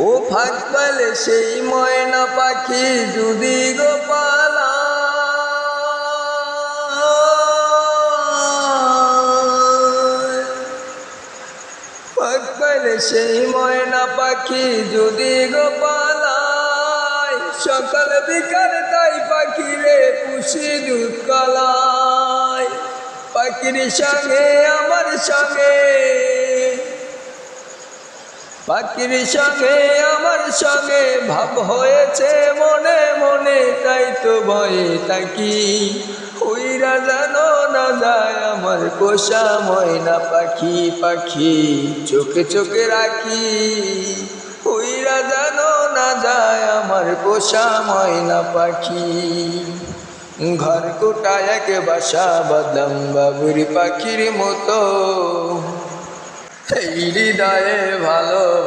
ও ফাঁক পেলে সেই ময়না পাখি যদি গো পালায়, ফাঁক পেলে সেই ময়না পাখি যদি গো পালায়, সকাল বিকাল তাই পাখি রে পুষি দুধ কলায়। পাখির সঙ্গে আমার সঙ্গে, পাখির সঙ্গে আমার সঙ্গে ভাব হয়েছে মনে মনে, তাই তো ভয়ে থাকি উইরা জানো না যায় আমার পোষা ময়না পাখি। পাখি চোখে চোখে রাখি উইরা জানো না যায় আমার পোষা ময়না পাখি। ঘর কোটায় এক বাসা বাঁধলাম বাবুরি পাখির মতো, এই হৃদয়ে ভালোবাসা